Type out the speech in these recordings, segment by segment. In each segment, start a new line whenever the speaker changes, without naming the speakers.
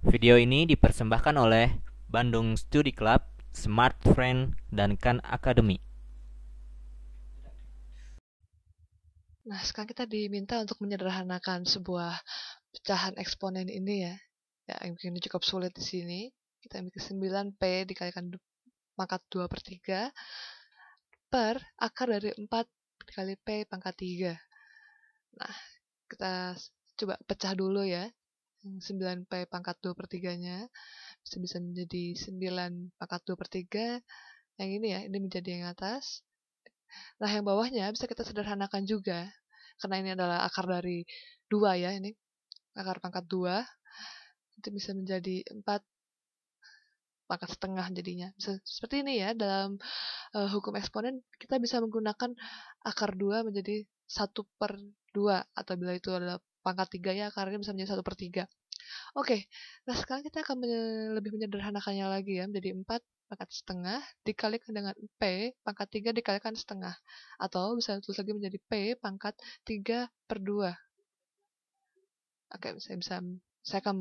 Video ini dipersembahkan oleh Bandung Study Club, Smart Friend, dan Khan Academy.
Nah, sekarang kita diminta untuk menyederhanakan sebuah pecahan eksponen ini ya. Ya, yang ini cukup sulit di sini. Kita ambil 9P dikalikan pangkat 2 per 3 per akar dari 4 dikali P pangkat 3. Nah, kita coba pecah dulu ya. 9P pangkat 2 per 3-nya bisa menjadi 9 pangkat 2 per 3. Yang ini ya, ini menjadi yang atas. Nah, yang bawahnya bisa kita sederhanakan juga. Karena ini adalah akar dari 2 ya, ini akar pangkat 2. Itu bisa menjadi 4 pangkat setengah jadinya. Bisa seperti ini ya, dalam hukum eksponen kita bisa menggunakan akar 2 menjadi 1/2. Atau bila itu adalah pangkat 3 ya, akarnya bisa menjadi 1/3. Oke, nah sekarang kita akan lebih menyederhanakannya lagi ya, menjadi 4 pangkat setengah dikalikan dengan P pangkat 3 dikalikan setengah. Atau bisa tulis lagi menjadi P pangkat 3/2. Oke, saya akan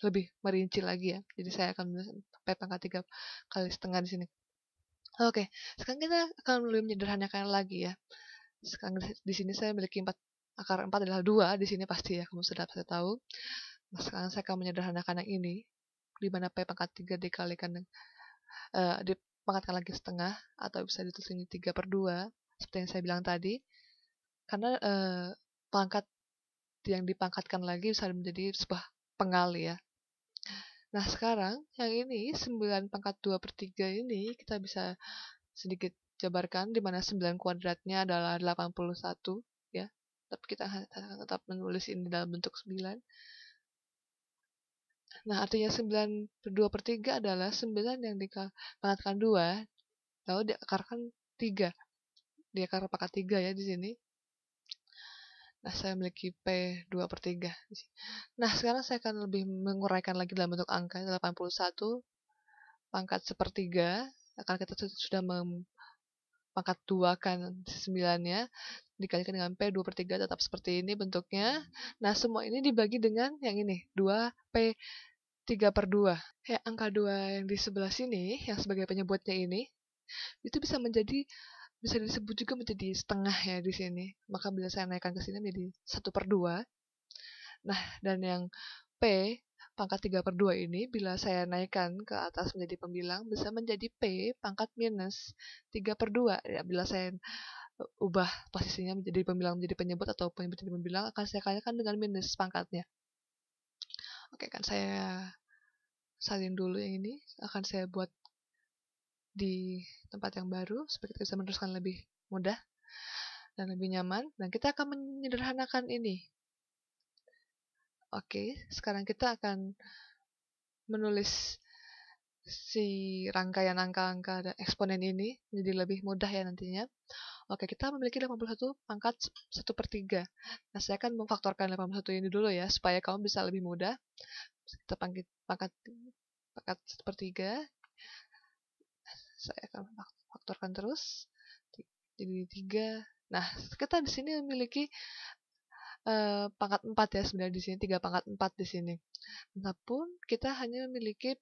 lebih merinci lagi ya. Jadi saya akan menulis P pangkat 3 kali setengah di sini. Oke, sekarang kita akan lebih menyederhanakan lagi ya. Sekarang di sini saya memiliki akar 4 adalah 2 di sini pasti ya, kamu sudah pasti tahu. Nah, sekarang saya akan menyederhanakan yang ini, di mana P pangkat 3 dikalikan dipangkatkan lagi setengah, atau bisa ditulis ini 3/2, seperti yang saya bilang tadi. Karena pangkat yang dipangkatkan lagi bisa menjadi sebuah pengali ya. Nah, sekarang yang ini 9 pangkat 2 per 3 ini kita bisa sedikit jabarkan, di mana 9 kuadratnya adalah 81 ya. Tapi kita tetap menulis ini dalam bentuk 9. Nah, artinya 9/2/3 adalah 9 yang dipangkatkan 2, lalu diakarkan 3. Diakar pangkat 3 ya di sini. Nah, saya memiliki P2/3. Nah, sekarang saya akan lebih menguraikan lagi dalam bentuk angka 81 pangkat 1/3. Karena kita sudah pangkat 2 kan 9-nya dikalikan dengan P2/3 tetap seperti ini bentuknya. Nah, semua ini dibagi dengan yang ini, 2P 3/2. Ya, angka 2 yang di sebelah sini, yang sebagai penyebutnya ini, itu bisa disebut juga menjadi setengah ya di sini. Maka bila saya naikkan ke sini menjadi 1/2. Nah, dan yang P pangkat 3/2 ini bila saya naikkan ke atas menjadi pembilang bisa menjadi P pangkat minus 3/2. Ya, bila saya ubah posisinya menjadi pembilang menjadi penyebut atau penyebut jadi pembilang akan saya kalikan dengan minus pangkatnya. Oke, kan saya salin dulu yang ini. Akan saya buat di tempat yang baru supaya kita bisa meneruskan lebih mudah dan lebih nyaman. Dan kita akan menyederhanakan ini. Oke, sekarang kita akan menulis si rangkaian angka-angka dan eksponen ini menjadi lebih mudah ya nantinya. Oke, kita memiliki 81 pangkat 1/3. Nah, saya akan memfaktorkan 81 ini dulu ya, supaya kamu bisa lebih mudah. Kita pangkat 1/3. Saya akan faktorkan terus. Jadi 3. Nah, kita di sini memiliki pangkat 4 ya sebenarnya di sini 3 pangkat 4 di sini. Namun kita hanya memiliki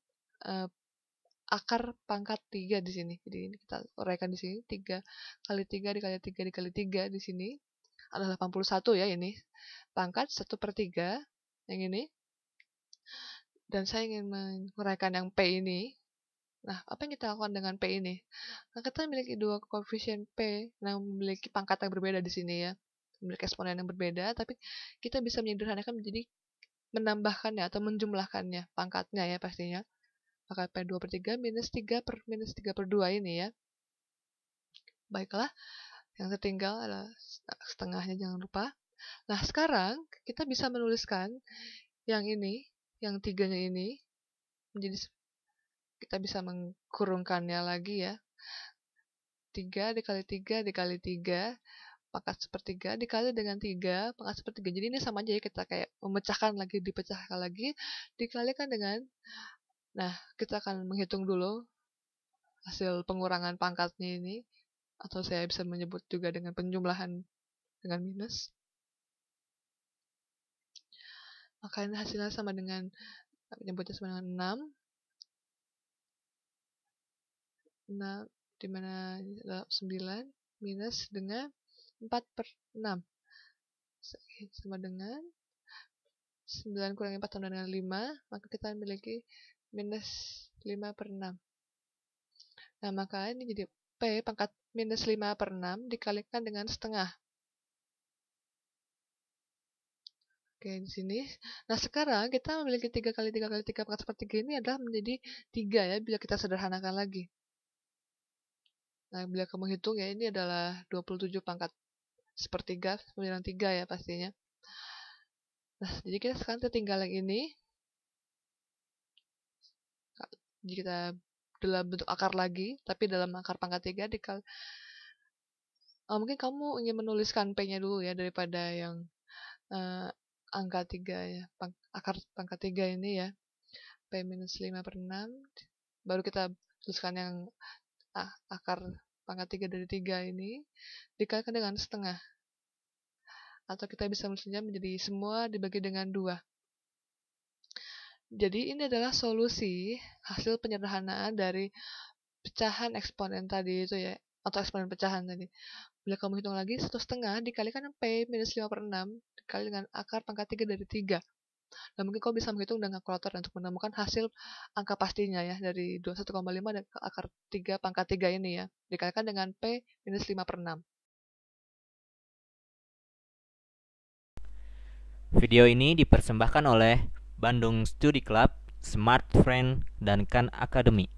akar pangkat 3 di sini. Jadi ini kita uraikan di sini 3 kali 3 dikali 3 dikali 3 di sini adalah 81 ya ini. Pangkat 1/3 yang ini. Dan saya ingin menguraikan yang P ini. Nah, apa yang kita lakukan dengan P ini? Nah, kita memiliki dua koefisien P yang memiliki pangkat yang berbeda di sini ya. Memiliki eksponen yang berbeda, tapi kita bisa menyederhanakan menjadi menambahkannya atau menjumlahkannya, pangkatnya ya pastinya. Maka P2/3 minus 3 per minus 3/2 ini ya. Baiklah, yang tertinggal adalah setengahnya jangan lupa. Nah, sekarang kita bisa menuliskan yang ini, yang tiganya ini, menjadi kita bisa mengkurungkannya lagi ya. 3 dikali 3 dikali 3 pangkat 1/3 dikali dengan 3 pangkat 1/3. Jadi ini sama aja ya, kita kayak memecahkan lagi, dipecahkan lagi, dikalikan dengan, nah kita akan menghitung dulu hasil pengurangan pangkatnya ini, atau saya bisa menyebut juga dengan penjumlahan dengan minus. Maka ini hasilnya sama dengan Menyebutnya sama dengan 6, dimana 9 minus dengan 4/6 sama dengan 9 kurangi 4 sama dengan 5, maka kita memiliki minus 5/6. Nah, maka ini jadi P pangkat minus 5/6 dikalikan dengan setengah. Oke, di sini. Nah, sekarang kita memiliki 3 kali 3 kali 3 pangkat sepertiga ini adalah menjadi 3 ya, bila kita sederhanakan lagi. Nah, bila kamu hitung ya, ini adalah 27 pangkat sepertiga, 93 ya pastinya. Nah, jadi kita sekarang tinggal yang ini. Jadi kita dalam bentuk akar lagi, tapi dalam akar pangkat 3 mungkin kamu ingin menuliskan P-nya dulu ya, daripada yang angka 3 ya, akar pangkat 3 ini ya. P minus 5/6, baru kita tuliskan yang akar pangkat 3 dari 3 ini, dikalikan dengan setengah. Atau kita bisa menulisnya menjadi semua dibagi dengan 2. Jadi ini adalah solusi hasil penyederhanaan dari pecahan eksponen tadi itu ya, atau eksponen pecahan tadi. Bila kamu hitung lagi, 1/2 dikalikan P minus 5/6 dikali dengan akar pangkat 3 dari 3. Nah, mungkin kamu bisa menghitung dengan kalkulator untuk menemukan hasil angka pastinya ya, dari 21,5 dan akar 3 pangkat 3 ini ya, dikalikan dengan P minus 5/6.
Video ini dipersembahkan oleh Bandung Study Club, Smart Friend, dan Khan Academy.